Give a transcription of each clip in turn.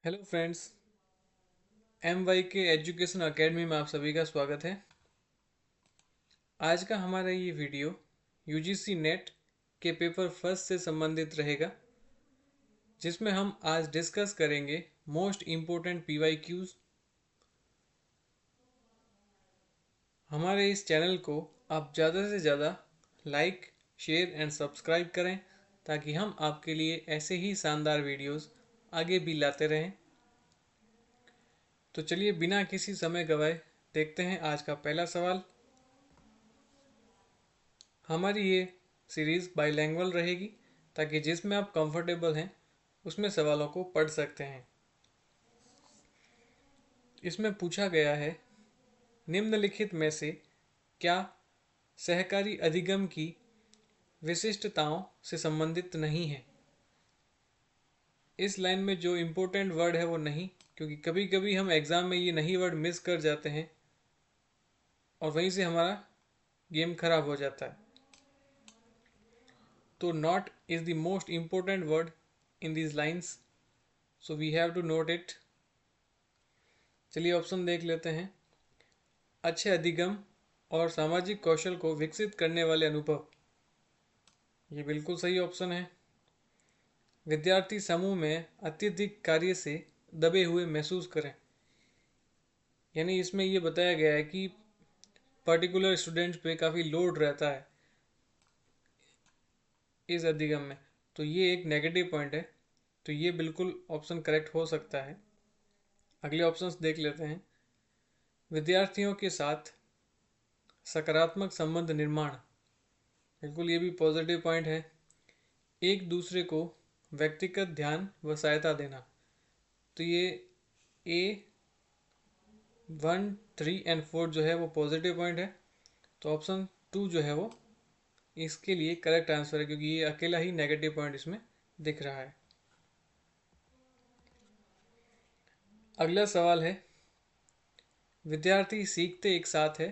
Hello friends, MY के education academy में आप सभी का स्वागत है। आज का हमारा ये वीडियो UGC नेट के पेपर फर्स्ट से संबंधित रहेगा, जिसमें हम आज डिस्कस करेंगे मोस्ट इम्पोर्टेंट PYQs। हमारे इस चैनल को आप ज़्यादा से ज़्यादा लाइक, शेयर एंड सब्सक्राइब करें ताकि हम आपके लिए ऐसे ही शानदार वीडियोस आगे भी लाते रहें। तो चलिए बिना किसी समय गवाए देखते हैं आज का पहला सवाल। हमारी ये सीरीज़ बाईलैंग्वेज रहेगी ताकि जिसमें आप कंफर्टेबल हैं उसमें सवालों को पढ़ सकते हैं। इसमें पूछा गया है, निम्नलिखित में से क्या सहकारी अधिगम की विशिष्टताओं से संबंधित नहीं है। इस लाइन में जो इम्पोर्टेंट वर्ड है वो नहीं, क्योंकि कभी कभी हम एग्ज़ाम में ये नहीं वर्ड मिस कर जाते हैं और वहीं से हमारा गेम खराब हो जाता है। तो not is the most important word in these lines, so we have to note it. चलिए ऑप्शन देख लेते हैं। अच्छे अधिगम और सामाजिक कौशल को विकसित करने वाले अनुभव, ये बिल्कुल सही ऑप्शन है। विद्यार्थी समूह में अत्यधिक कार्य से दबे हुए महसूस करें, यानी इसमें ये बताया गया है कि पर्टिकुलर स्टूडेंट्स पे काफ़ी लोड रहता है इस अधिगम में, तो ये एक नेगेटिव पॉइंट है। तो ये बिल्कुल ऑप्शन करेक्ट हो सकता है। अगले ऑप्शंस देख लेते हैं। विद्यार्थियों के साथ सकारात्मक संबंध निर्माण, बिल्कुल ये भी पॉजिटिव पॉइंट है। एक दूसरे को व्यक्तिगत ध्यान व सहायता देना, तो ये A1, 3 और 4 जो है वो पॉजिटिव पॉइंट है। तो ऑप्शन 2 जो है वो इसके लिए करेक्ट आंसर है, क्योंकि ये अकेला ही नेगेटिव पॉइंट इसमें दिख रहा है। अगला सवाल है, विद्यार्थी सीखते एक साथ है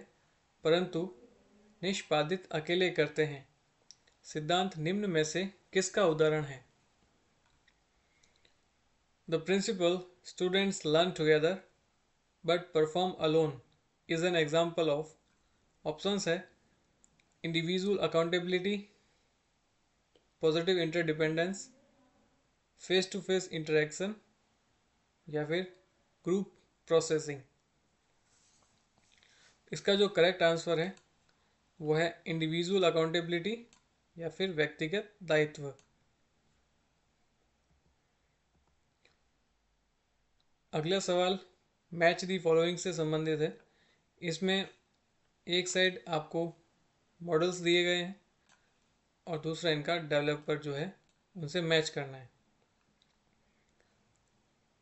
परंतु निष्पादित अकेले करते हैं, सिद्धांत निम्न में से किसका उदाहरण है। The principle students learn together but perform alone is an example of. Options है individual accountability, positive interdependence, face to face interaction या फिर ग्रुप प्रोसेसिंग। इसका जो करेक्ट आंसर है वो है इंडिविजुअल अकाउंटेबिलिटी या फिर व्यक्तिगत दायित्व। अगला सवाल मैच दी फॉलोइंग से संबंधित है। इसमें एक साइड आपको मॉडल्स दिए गए हैं और दूसरा इनका डेवलपर जो है उनसे मैच करना है।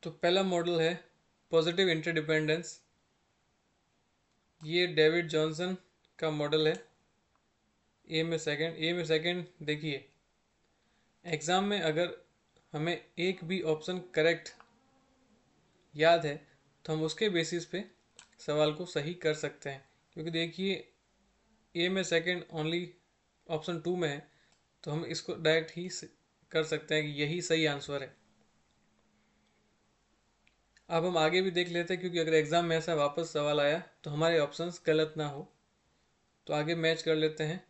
तो पहला मॉडल है पॉजिटिव इंटरडिपेंडेंस। ये डेविड जॉनसन का मॉडल है। ए में सेकंड देखिए, एग्ज़ाम में अगर हमें एक भी ऑप्शन करेक्ट याद है तो हम उसके बेसिस पे सवाल को सही कर सकते हैं, क्योंकि देखिए ए में सेकंड ओनली ऑप्शन 2 में है, तो हम इसको डायरेक्ट ही कर सकते हैं कि यही सही आंसर है। अब हम आगे भी देख लेते हैं, क्योंकि अगर एग्ज़ाम में ऐसा वापस सवाल आया तो हमारे ऑप्शंस गलत ना हो। तो आगे मैच कर लेते हैं।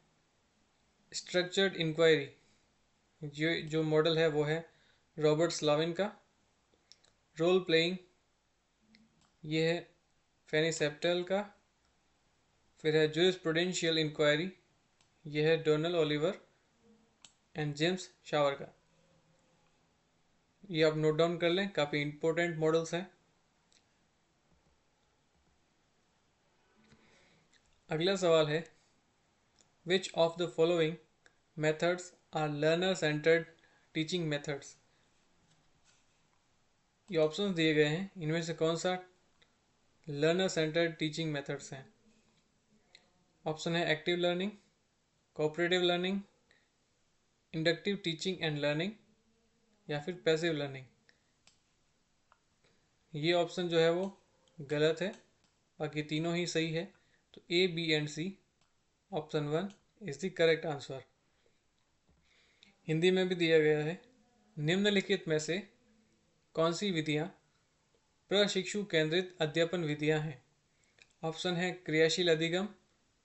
स्ट्रक्चर्ड इंक्वायरी, जो मॉडल है वो है रॉबर्ट स्लाविन का। रोल प्लेइंग, ये है फैनी सेप्टेल का। फिर है जूरिस्प्रूडेंशियल इंक्वायरी, ये है Donal Oliver and James shower का। ये आप नोट डाउन कर लें, काफ़ी इंपॉर्टेंट मॉडल्स हैं। अगला सवाल है, which of the following methods are learner centered teaching methods. ये ऑप्शंस दिए गए हैं, इनमें से कौन सा लर्नर सेंटर्ड टीचिंग मेथड्स हैं। ऑप्शन है active learning, cooperative learning, inductive teaching and learning या फिर पैसिव लर्निंग। ये ऑप्शन जो है वो गलत है, बाकी तीनों ही सही है। तो A, B and C, option 1 is the correct answer. Hindi में भी दिया गया है, निम्नलिखित में से कौन सी विधियाँ प्रशिक्षु केंद्रित अध्यापन विधियां हैं। ऑप्शन है क्रियाशील अधिगम,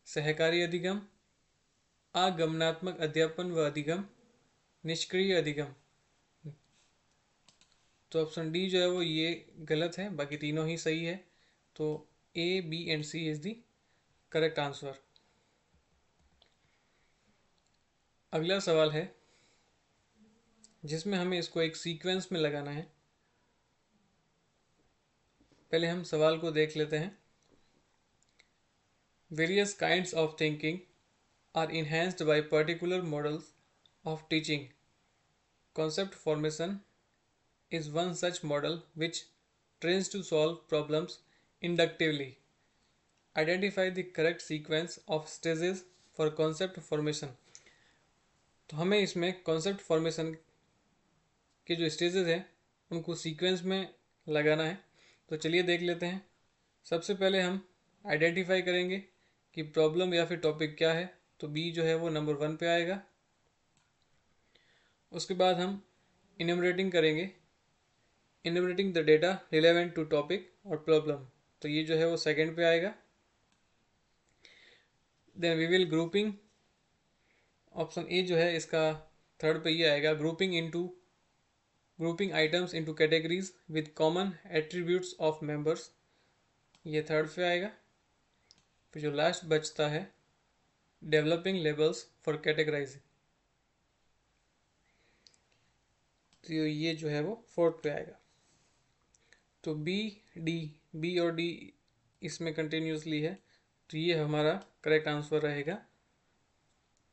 सहकारी अधिगम, आगमनात्मक अध्यापन व अधिगम, निष्क्रिय अधिगम। तो ऑप्शन डी जो है वो ये गलत है, बाकी तीनों ही सही है। तो A, B and C is the correct answer. अगला सवाल है जिसमें हमें इसको एक सीक्वेंस में लगाना है। पहले हम सवाल को देख लेते हैं। Various kinds of thinking are enhanced by particular models of teaching. Concept formation is one such model which trains to solve problems inductively. Identify the correct sequence of stages for concept formation. तो हमें इसमें concept formation के जो stages हैं उनको sequence में लगाना है। तो चलिए देख लेते हैं। सबसे पहले हम आइडेंटिफाई करेंगे कि प्रॉब्लम या फिर टॉपिक क्या है। तो बी जो है वो नंबर 1 पे आएगा। उसके बाद हम इनमरेटिंग करेंगे, enumerating the data relevant to topic और प्रॉब्लम। तो ये जो है वो सेकंड पे आएगा। Then we will grouping, option A जो है इसका थर्ड पे ये आएगा। Grouping items into categories with common attributes of members, ये थर्ड पे आएगा। फिर जो लास्ट बचता है डेवलपिंग लेबल्स फॉर कैटेगराइजिंग, तो ये जो है वो फोर्थ पे आएगा। तो बी और डी इसमें कंटिन्यूसली है, तो ये हमारा करेक्ट आंसर रहेगा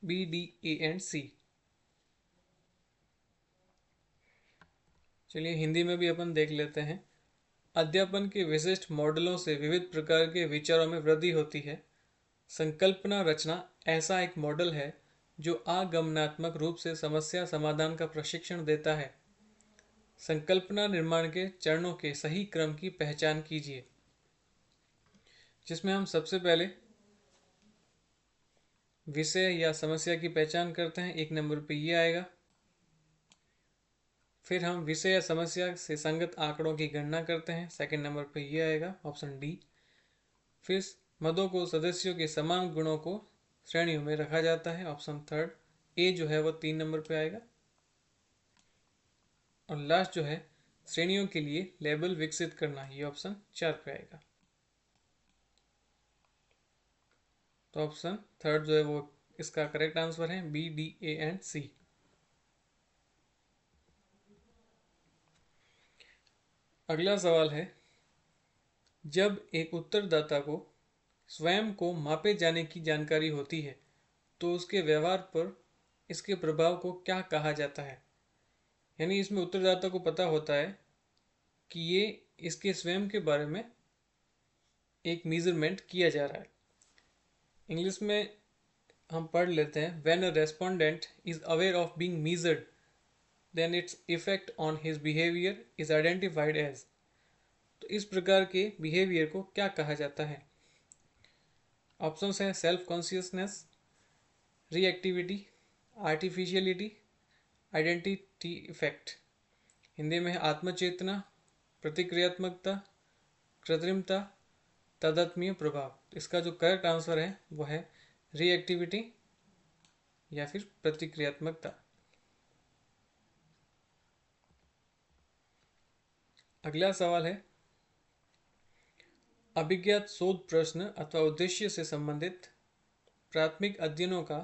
बी, डी, ए एंड सी। चलिए हिंदी में भी अपन देख लेते हैं। अध्यापन के विशिष्ट मॉडलों से विविध प्रकार के विचारों में वृद्धि होती है। संकल्पना रचना ऐसा एक मॉडल है जो आगमनात्मक रूप से समस्या समाधान का प्रशिक्षण देता है। संकल्पना निर्माण के चरणों के सही क्रम की पहचान कीजिए, जिसमें हम सबसे पहले विषय या समस्या की पहचान करते हैं, 1 नंबर पे ये आएगा। फिर हम विषय या समस्या से संगत आंकड़ों की गणना करते हैं, 2nd नंबर पे ये आएगा, ऑप्शन डी। फिर मदों को सदस्यों के समान गुणों को श्रेणियों में रखा जाता है, ऑप्शन 3rd। ए जो है वो 3 नंबर पे आएगा। और लास्ट जो है श्रेणियों के लिए लेबल विकसित करना, ये ऑप्शन 4 पे आएगा। तो ऑप्शन 3rd जो है वो इसका करेक्ट आंसर है, बी, डी, ए एंड सी। अगला सवाल है, जब एक उत्तरदाता को स्वयं को मापे जाने की जानकारी होती है तो उसके व्यवहार पर इसके प्रभाव को क्या कहा जाता है। यानी इसमें उत्तरदाता को पता होता है कि ये इसके स्वयं के बारे में एक मेजरमेंट किया जा रहा है। इंग्लिश में हम पढ़ लेते हैं, when a respondent is aware of being measured then its effect on his behaviour is identified as. तो इस प्रकार के बिहेवियर को क्या कहा जाता है। ऑप्शंस हैं self consciousness, reactivity, artificiality, identity effect. Hindi में है आत्मचेतना, प्रतिक्रियात्मकता, कृत्रिमता, तादात्म्य प्रभाव। इसका जो करेक्ट आंसर है वो है रिएक्टिविटी या फिर प्रतिक्रियात्मकता। अगला सवाल है, अभिज्ञात शोध प्रश्न अथवा उद्देश्य से संबंधित प्राथमिक अध्ययनों का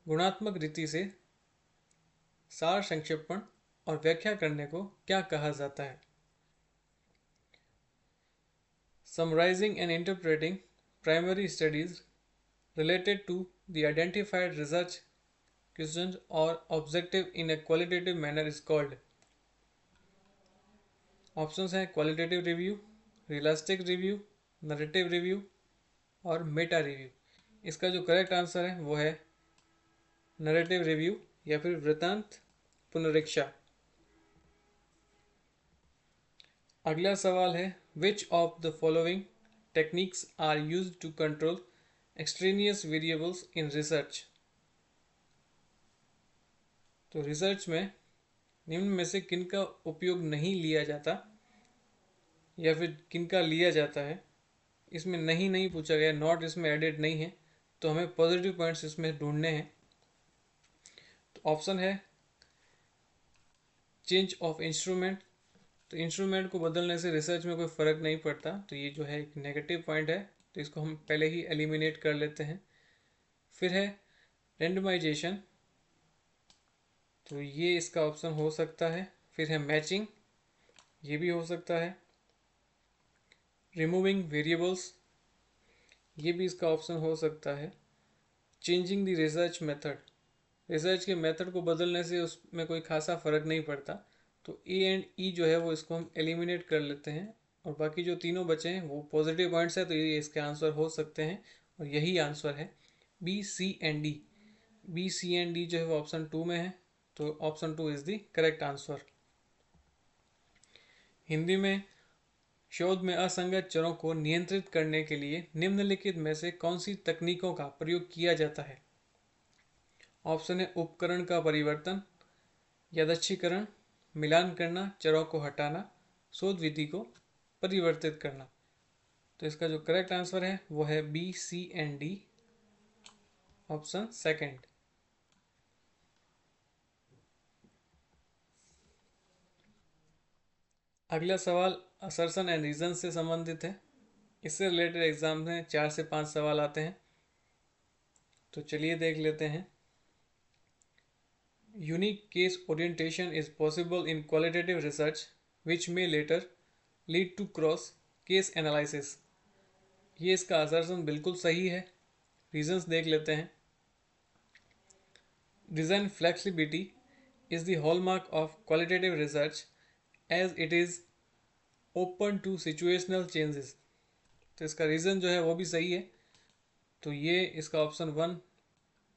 गुणात्मक रीति से सार संक्षेपण और व्याख्या करने को क्या कहा जाता है। Summarising and interpreting primary studies related to the identified research questions or objective in a qualitative manner is called। Options हैं qualitative review, realistic review, narrative review और मेटा रिव्यू। इसका जो करेक्ट आंसर है वो है नरेटिव रिव्यू या फिर वृत्तांत पुनरीक्षा। अगला सवाल है, which of the following techniques are used to control extraneous variables in research. तो रिसर्च में निम्न में से किन का उपयोग नहीं लिया जाता। या फिर किनका लिया जाता है, इसमें नहीं पूछा गया, नॉट इसमें एडेड नहीं है, तो हमें पॉजिटिव पॉइंट्स इसमें ढूंढने हैं। तो ऑप्शन है चेंज ऑफ इंस्ट्रूमेंट। तो इंस्ट्रूमेंट को बदलने से रिसर्च में कोई फ़र्क नहीं पड़ता, तो ये जो है एक नेगेटिव पॉइंट है, तो इसको हम पहले ही एलिमिनेट कर लेते हैं। फिर है रेंडमाइजेशन, तो ये इसका ऑप्शन हो सकता है। फिर है मैचिंग, ये भी हो सकता है। रिमूविंग वेरिएबल्स, ये भी इसका ऑप्शन हो सकता है। Changing the research method, research के मेथड को बदलने से उसमें कोई खासा फ़र्क नहीं पड़ता, तो ए एंड ई जो है वो इसको हम एलिमिनेट कर लेते हैं, और बाकी जो तीनों बचे हैं वो पॉजिटिव पॉइंट्स है, तो ये इसके आंसर हो सकते हैं, और यही आंसर है B C and D. B C and D जो है वो ऑप्शन 2 में है, तो option 2 is the correct answer. Hindi में शोध में असंगत चरों को नियंत्रित करने के लिए निम्नलिखित में से कौन सी तकनीकों का प्रयोग किया जाता है? ऑप्शन है उपकरण का परिवर्तन, यादृच्छिकरण, मिलान करना, चरों को हटाना, शोध विधि को परिवर्तित करना। तो इसका जो करेक्ट आंसर है वो है B C and D, option second. अगला सवाल असर्शन एंड रीजन से संबंधित है। इससे रिलेटेड एग्जाम में 4 से 5 सवाल आते हैं, तो चलिए देख लेते हैं। Unique case orientation is possible in qualitative research which may later lead to cross case analysis. ये इसका असर्शन बिल्कुल सही है। रीजंस देख लेते हैं। Design flexibility is the hallmark of qualitative research as it is open to situational changes। तो इसका रीज़न जो है वो भी सही है, तो ये इसका option 1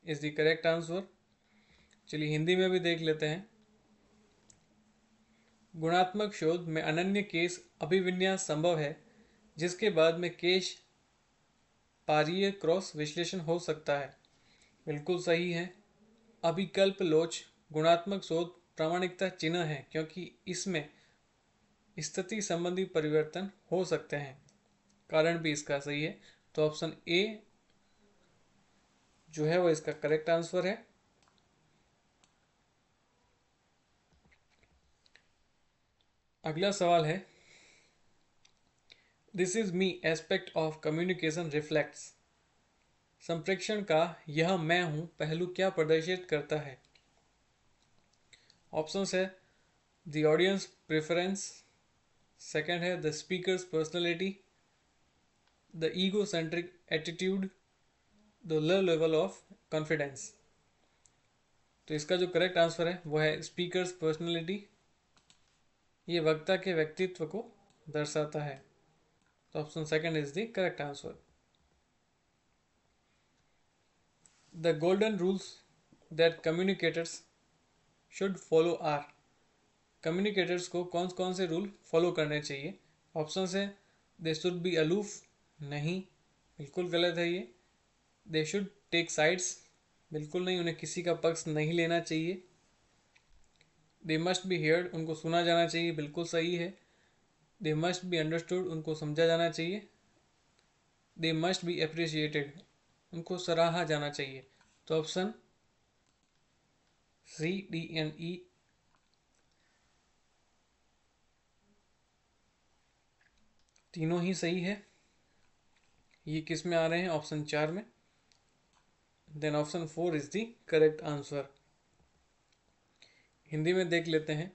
is the correct answer. चलिए हिंदी में भी देख लेते हैं। गुणात्मक शोध में अनन्य केस अभिविन्यास संभव है जिसके बाद में केस पारीय क्रॉस विश्लेषण हो सकता है। बिल्कुल सही है। अभिकल्प लोच गुणात्मक शोध प्रामाणिकता चिन्ह है क्योंकि इसमें स्थिति संबंधी परिवर्तन हो सकते हैं। कारण भी इसका सही है, तो ऑप्शन ए जो है वो इसका करेक्ट आंसर है। अगला सवाल है this is me aspect of communication reflects. संप्रेषण का यह मैं हूं पहलू क्या प्रदर्शित करता है? ऑप्शंस है द ऑडियंस प्रेफरेंस, सेकंड है the speakers personality, the ego centric attitude, the low level of confidence. तो इसका जो करेक्ट आंसर है वो है स्पीकर्स पर्सनैलिटी। ये वक्ता के व्यक्तित्व को दर्शाता है, तो option second is the correct answer. The golden rules that communicators should follow are. Communicators को कौन कौन से रूल फॉलो करने चाहिए? ऑप्शन है दे शुड बी अलूफ, नहीं, बिल्कुल गलत है ये। दे शुड टेक साइड्स, बिल्कुल नहीं, उन्हें किसी का पक्ष नहीं लेना चाहिए। दे मस्ट बी हेयर्ड, उनको सुना जाना चाहिए, बिल्कुल सही है। दे मस्ट बी अंडरस्टूड, उनको समझा जाना चाहिए। दे मस्ट बी अप्रिशिएटेड, उनको सराहा जाना चाहिए। तो ऑप्शन सी डी एंड ई तीनों ही सही है। ये किस में आ रहे हैं? ऑप्शन 4 में। Then option 4 is the correct answer. Hindi में देख लेते हैं।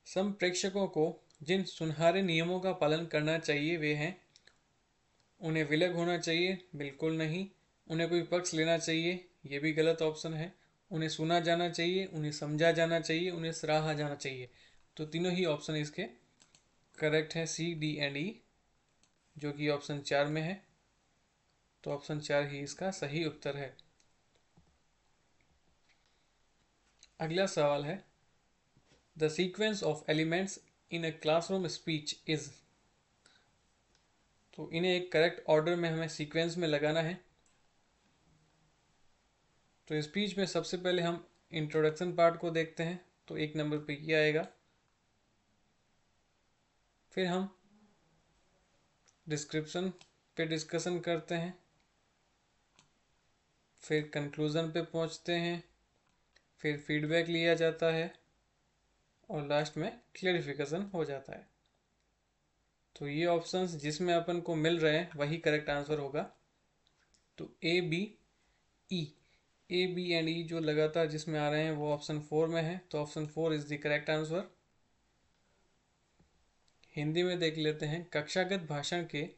सम प्रेक्षकों को जिन सुनहरे नियमों का पालन करना चाहिए वे हैं। उन्हें विलग होना चाहिए, बिल्कुल नहीं। उन्हें कोई पक्ष लेना चाहिए, ये भी गलत ऑप्शन है। उन्हें सुना जाना चाहिए, उन्हें समझा जाना चाहिए, उन्हें सराहा जाना चाहिए। तो तीनों ही ऑप्शन इसके करेक्ट हैं, सी डी एंड ई, जो कि ऑप्शन 4 में है। तो ऑप्शन 4 ही इसका सही उत्तर है। अगला सवाल है the sequence of elements in a classroom speech is. तो इन्हें एक करेक्ट ऑर्डर में हमें सीक्वेंस में लगाना है। तो स्पीच में सबसे पहले हम इंट्रोडक्शन पार्ट को देखते हैं, तो 1 नंबर पे ये आएगा। फिर हम डिस्क्रिप्शन पे डिस्कशन करते हैं, फिर कंक्लूज़न पे पहुंचते हैं, फिर फीडबैक लिया जाता है और लास्ट में क्लेरिफिकेशन हो जाता है। तो ये ऑप्शंस जिसमें अपन को मिल रहे हैं वही करेक्ट आंसर होगा। तो A B E, A B and E जो लगातार जिसमें आ रहे हैं वो ऑप्शन 4 में है, तो option 4 is the correct answer. Hindi में देख लेते हैं, कक्षागत भाषण के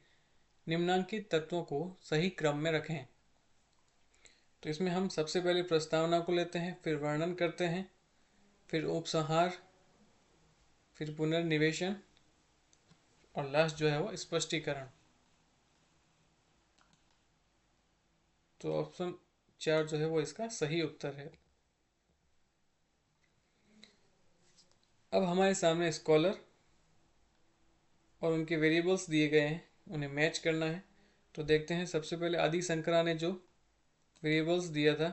निम्नांकित तत्वों को सही क्रम में रखें। तो इसमें हम सबसे पहले प्रस्तावना को लेते हैं, फिर वर्णन करते हैं, फिर उपसंहार, फिर पुनर्निवेशन और लास्ट जो है वो स्पष्टीकरण। तो ऑप्शन 4 जो है वो इसका सही उत्तर है। अब हमारे सामने स्कॉलर और उनके वेरिएबल्स दिए गए हैं, उन्हें मैच करना है। तो देखते हैं, सबसे पहले आदि शंकरा ने जो वेरिएबल्स दिया था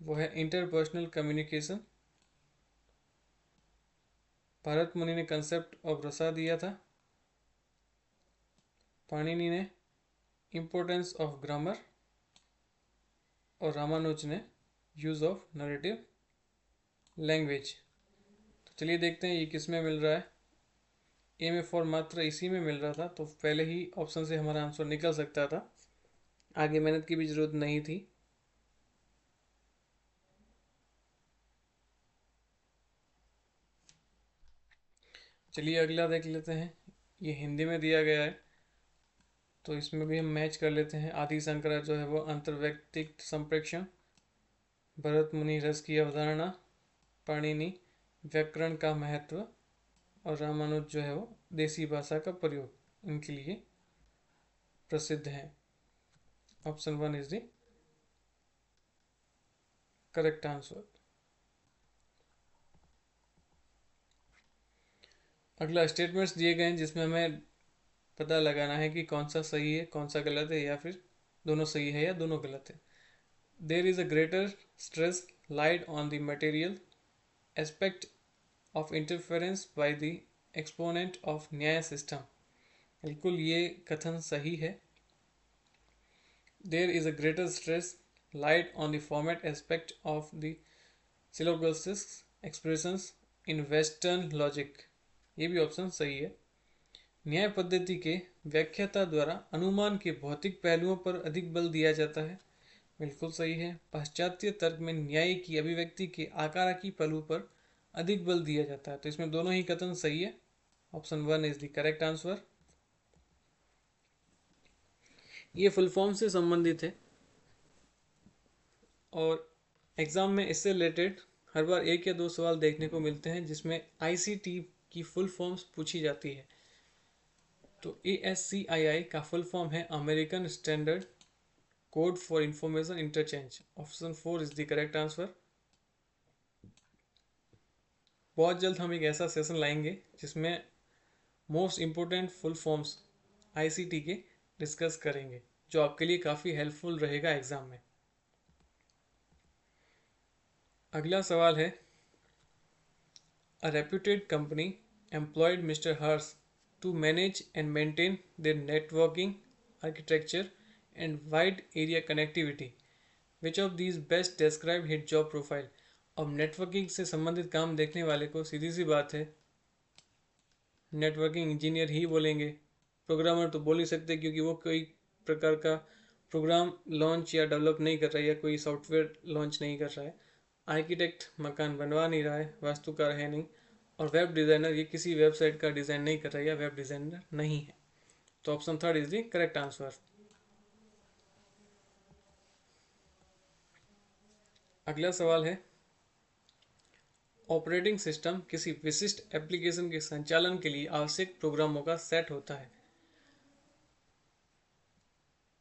वो है इंटरपर्सनल कम्युनिकेशन। भरत मुनि ने कंसेप्ट ऑफ रसा दिया था। पाणिनि ने इम्पोर्टेंस ऑफ ग्रामर और रामानुज ने यूज ऑफ नरेटिव लैंग्वेज। तो चलिए देखते हैं ये किस में मिल रहा है। ए में फॉर मात्र इसी में मिल रहा था, तो पहले ही ऑप्शन से हमारा आंसर निकल सकता था, आगे मेहनत की भी जरूरत नहीं थी। चलिए अगला देख लेते हैं, ये हिंदी में दिया गया है तो इसमें भी हम मैच कर लेते हैं। आदि शंकरा जो है वो अंतर्वैयक्तिक संप्रेक्षण, भरत मुनि रस की अवधारणा, पाणिनि व्याकरण का महत्व और रामानुज जो है वो देसी भाषा का प्रयोग इनके लिए प्रसिद्ध है। Option 1 is the correct answer. अगला स्टेटमेंट्स दिए गए हैं जिसमें हमें पता लगाना है कि कौन सा सही है कौन सा गलत है, या फिर दोनों सही है या दोनों गलत है। There is a greater stress laid on the material aspect of interference by the exponent of Nyaya system. बिल्कुल ये कथन सही है। There is a greater stress laid on the format aspect of the सिलोगोसिस एक्सप्रेशंस इन वेस्टर्न लॉजिक। ये भी option सही है। न्याय पद्धति के व्याख्याता द्वारा अनुमान के भौतिक पहलुओं पर अधिक बल दिया जाता है। बिल्कुल सही है। पाश्चात्य तर्क में न्याय की अभिव्यक्ति के आकाराकी पहलू पर अधिक बल दिया जाता है, तो इसमें दोनों ही कथन सही है। Option 1 is the correct answer. ये फुल फॉर्म से संबंधित है और एग्जाम में इससे रिलेटेड हर बार एक या दो सवाल देखने को मिलते हैं जिसमें आईसीटी की फुल फॉर्म्स पूछी जाती है। तो ASCII का फुल फॉर्म है American standard code for information interchange. Option 4 is the correct answer. बहुत जल्द हम एक ऐसा सेशन लाएंगे जिसमें most important full forms ICT के डिस्कस करेंगे, जो आपके लिए काफ़ी हेल्पफुल रहेगा एग्जाम में। अगला सवाल है, अ reputed company employed mister Harsh to manage and maintain their networking architecture and wide area connectivity. Which of these best describe his job profile? अब नेटवर्किंग से संबंधित काम देखने वाले को सीधी सी बात है नेटवर्किंग इंजीनियर ही बोलेंगे। प्रोग्रामर तो बोल ही सकते क्योंकि वो कोई प्रकार का प्रोग्राम लॉन्च या डेवलप नहीं कर रहा है या कोई सॉफ्टवेयर लॉन्च नहीं कर रहा है। आर्किटेक्ट मकान बनवा नहीं रहा है, वास्तुकार है नहीं, और वेब डिज़ाइनर ये किसी वेबसाइट का डिज़ाइन नहीं कर रहा है या वेब डिज़ाइनर नहीं है। तो option 3 is the correct answer. अगला सवाल है, ऑपरेटिंग सिस्टम किसी विशिष्ट एप्लीकेशन के संचालन के लिए आवश्यक प्रोग्रामों का सेट होता है।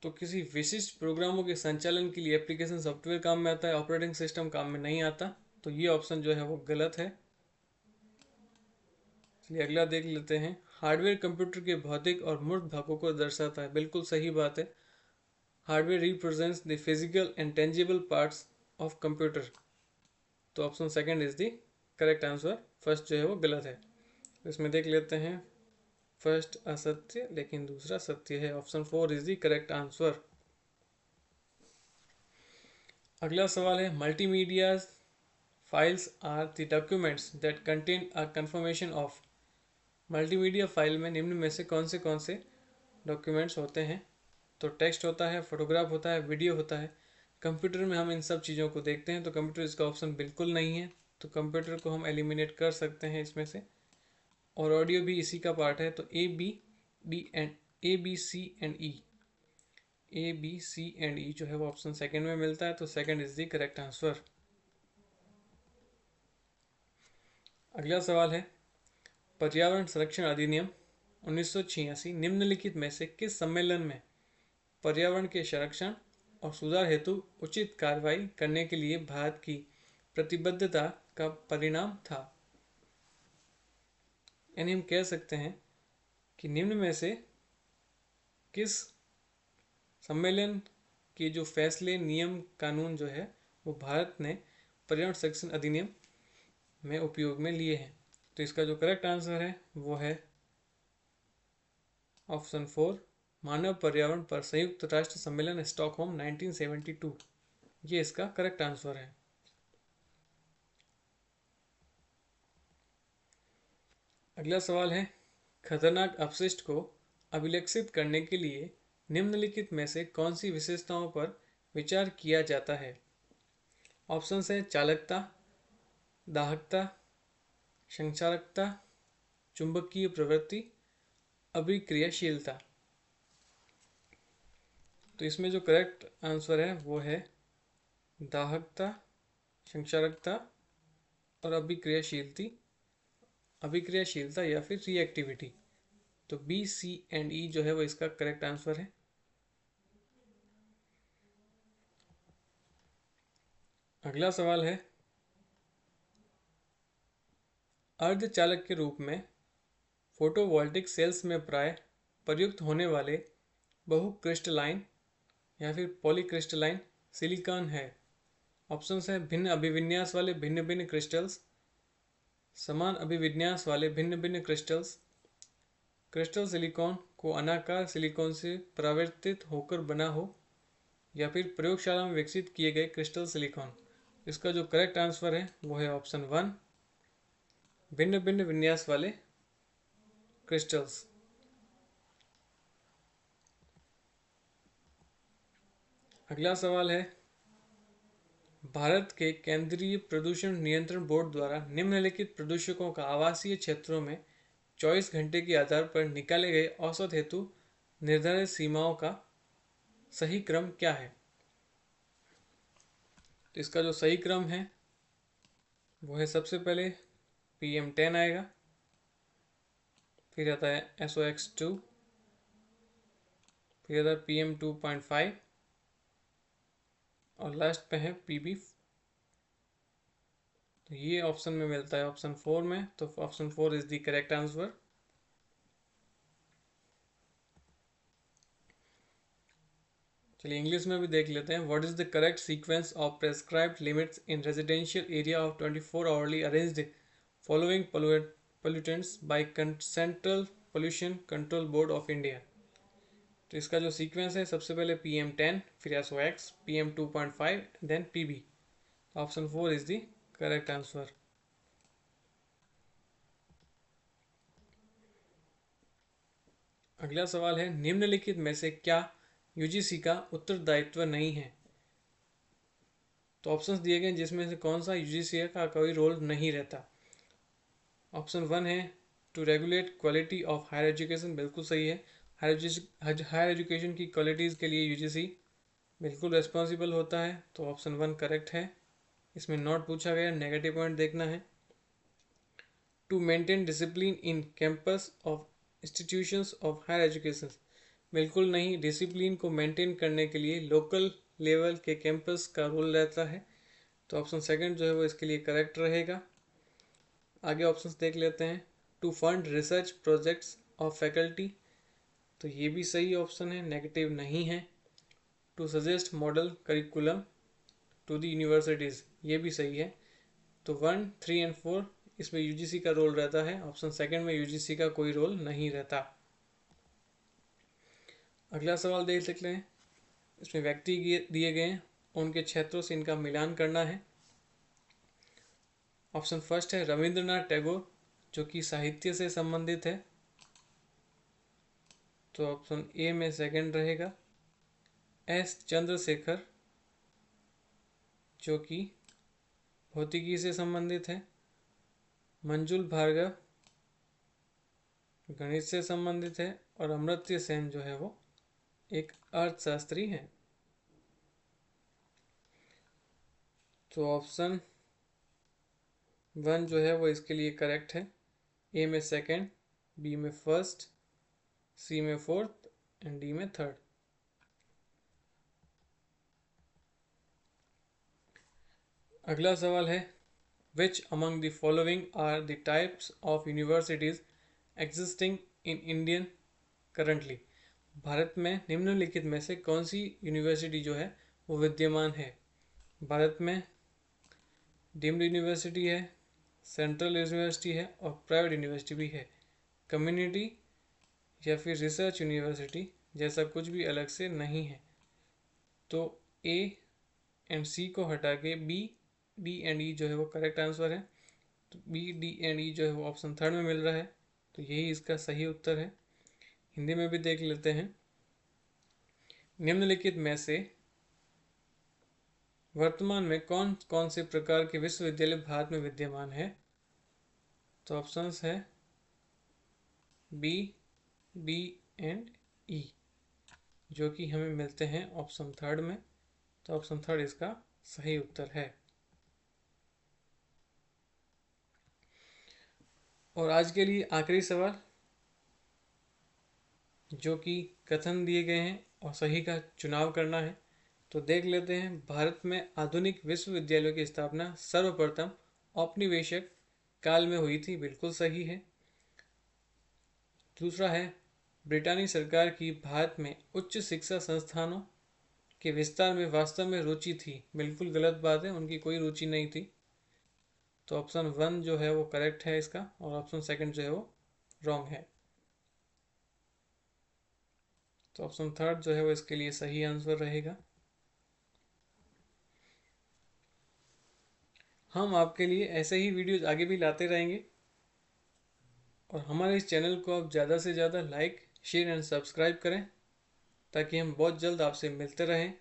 तो किसी विशिष्ट प्रोग्रामों के संचालन के लिए एप्लीकेशन सॉफ्टवेयर काम में आता है, ऑपरेटिंग सिस्टम काम में नहीं आता, तो ये ऑप्शन जो है वो गलत है। चलिए अगला देख लेते हैं, हार्डवेयर कंप्यूटर के भौतिक और मूर्त भागों को दर्शाता है। बिल्कुल सही बात है। Hardware represents the physical and tangible parts of computer. तो option 2 is the correct answer. First जो है वो गलत है। इसमें देख लेते हैं, फर्स्ट असत्य लेकिन दूसरा सत्य है। Option 4 is the correct answer. अगला सवाल है multimedia files are the documents that contain a confirmation of. Multimedia file में निम्न में से कौन से डॉक्यूमेंट्स होते हैं? तो टेक्स्ट होता है, फोटोग्राफ होता है, वीडियो होता है। कंप्यूटर में हम इन सब चीज़ों को देखते हैं, तो कंप्यूटर इसका ऑप्शन बिल्कुल नहीं है, तो कंप्यूटर को हम एलिमिनेट कर सकते हैं इसमें से। और ऑडियो भी इसी का पार्ट है, तो A B C and E जो है वो ऑप्शन सेकंड में मिलता है, तो second is the correct answer. अगला सवाल है पर्यावरण संरक्षण अधिनियम 1986 निम्नलिखित में से किस सम्मेलन में पर्यावरण के संरक्षण और सुधार हेतु उचित कार्रवाई करने के लिए भारत की प्रतिबद्धता का परिणाम था? यानी हम कह सकते हैं कि निम्न में से किस सम्मेलन के जो फैसले, नियम, कानून जो है वो भारत ने पर्यावरण संरक्षण अधिनियम में उपयोग में लिए हैं? तो इसका जो करेक्ट आंसर है वो है ऑप्शन 4 मानव पर्यावरण पर संयुक्त राष्ट्र सम्मेलन स्टॉकहोम 1972। ये इसका करेक्ट आंसर है। अगला सवाल है खतरनाक अपशिष्ट को अभिलक्षित करने के लिए निम्नलिखित में से कौन सी विशेषताओं पर विचार किया जाता है? ऑप्शन है चालकता, दाहकता, संक्षारकता, चुंबकीय प्रवृत्ति, अभिक्रियाशीलता। तो इसमें जो करेक्ट आंसर है वो है दाहकता, संक्षारकता और अभिक्रियाशीलता या फिर रिएक्टिविटी। तो बी, सी एंड ई जो है वो इसका करेक्ट आंसर है। अगला सवाल है अर्धचालक के रूप में फोटोवोल्टिक सेल्स में प्राय प्रयुक्त होने वाले बहुक्रिस्टलाइन या फिर पॉलीक्रिस्टलाइन सिलिकॉन है। ऑप्शंस है भिन्न अभिविन्यास वाले भिन्न भिन्न क्रिस्टल्स, समान अभिविन्यास वाले भिन्न भिन्न क्रिस्टल्स, क्रिस्टल सिलिकॉन को अनाकार सिलिकॉन से परावर्तित होकर बना हो, या फिर प्रयोगशाला में विकसित किए गए क्रिस्टल सिलिकॉन। इसका जो करेक्ट आंसर है वो है ऑप्शन 1 भिन्न भिन्न विन्यास वाले क्रिस्टल्स। अगला सवाल है भारत के केंद्रीय प्रदूषण नियंत्रण बोर्ड द्वारा निम्नलिखित प्रदूषकों का आवासीय क्षेत्रों में 24 घंटे के आधार पर निकाले गए औसत हेतु निर्धारित सीमाओं का सही क्रम क्या है? तो इसका जो सही क्रम है वो है सबसे पहले PM10 आएगा, फिर आता है SOX2, फिर आता है PM2.5 और लास्ट पे है PB। तो ये ऑप्शन में मिलता है ऑप्शन 4 में, तो option 4 is the correct answer. चलिए इंग्लिश में भी देख लेते हैं। What is the correct sequence of prescribed limits in residential area of 24 hourly arranged following pollutants by central pollution control board of India? तो इसका जो सीक्वेंस है सबसे पहले PM10, फिर SOX, PM2.5, then PB। Option 4 is the correct answer. अगला सवाल है निम्नलिखित में से क्या UGC का उत्तरदायित्व नहीं है? तो ऑप्शंस दिए गए जिसमें से कौन सा UGC का कोई रोल नहीं रहता? ऑप्शन 1 है to regulate quality of higher education, बिल्कुल सही है। हायर एजुकेशन की क्वालिटीज़ के लिए UGC बिल्कुल रेस्पॉन्सिबल होता है, तो ऑप्शन 1 करेक्ट है। इसमें नॉट पूछा गया, नेगेटिव पॉइंट देखना है। To maintain discipline in campus of institutions of higher education, बिल्कुल नहीं। डिसिप्लिन को मेंटेन करने के लिए लोकल लेवल के कैंपस का रोल रहता है, तो ऑप्शन सेकंड जो है वो इसके लिए करेक्ट रहेगा। आगे ऑप्शंस देख लेते हैं। To fund research projects of faculty, तो ये भी सही ऑप्शन है, नेगेटिव नहीं है। To suggest model curriculum to the universities, ये भी सही है। तो 1, 3 एंड 4 इसमें यूजीसी का रोल रहता है। ऑप्शन सेकंड में यूजीसी का कोई रोल नहीं रहता। अगला सवाल देख सकते हैं। इसमें व्यक्ति दिए गए हैं, उनके क्षेत्रों से इनका मिलान करना है। ऑप्शन फर्स्ट है रविंद्रनाथ टैगोर, जो कि साहित्य से संबंधित है, तो ऑप्शन ए में सेकंड रहेगा। एस चंद्रशेखर, जो कि भौतिकी से संबंधित है। मंजुल भार्गव, गणित से संबंधित है। और अमर्त्य सेन जो है वो एक अर्थशास्त्री है। तो ऑप्शन 1 जो है वो इसके लिए करेक्ट है। ए में सेकंड, बी में फर्स्ट, सी में फोर्थ एंड डी में थर्ड। अगला सवाल है which among the following are the types of universities existing in Indian currently. Bharat में निम्नलिखित में से कौन सी यूनिवर्सिटी जो है वो विद्यमान है। भारत में डीम्ड यूनिवर्सिटी है, सेंट्रल यूनिवर्सिटी है और प्राइवेट यूनिवर्सिटी भी है। कम्युनिटी या फिर रिसर्च यूनिवर्सिटी जैसा कुछ भी अलग से नहीं है। तो ए एंड सी को हटा के बी, डी एंड ई जो है वो करेक्ट आंसर है। तो बी, डी एंड ई जो है वो ऑप्शन थर्ड में मिल रहा है, तो यही इसका सही उत्तर है। हिंदी में भी देख लेते हैं। निम्नलिखित में से वर्तमान में कौन कौन से प्रकार के विश्वविद्यालय भारत में विद्यमान है। तो ऑप्शंस है बी, डी एंड ई, जो कि हमें मिलते हैं ऑप्शन थर्ड में। तो ऑप्शन थर्ड इसका सही उत्तर है। और आज के लिए आखिरी सवाल, जो कि कथन दिए गए हैं और सही का चुनाव करना है। तो देख लेते हैं। भारत में आधुनिक विश्वविद्यालयों की स्थापना सर्वप्रथम औपनिवेशिक काल में हुई थी, बिल्कुल सही है। दूसरा है ब्रिटानी सरकार की भारत में उच्च शिक्षा संस्थानों के विस्तार में वास्तव में रुचि थी, बिल्कुल गलत बात है, उनकी कोई रुचि नहीं थी। तो ऑप्शन 1 जो है वो करेक्ट है इसका, और ऑप्शन सेकंड जो है वो रॉन्ग है। तो ऑप्शन थर्ड जो है वो इसके लिए सही आंसर रहेगा। हम आपके लिए ऐसे ही वीडियोज आगे भी लाते रहेंगे, और हमारे इस चैनल को आप ज़्यादा से ज़्यादा लाइक, शेयर एंड सब्सक्राइब करें, ताकि हम बहुत जल्द आपसे मिलते रहें।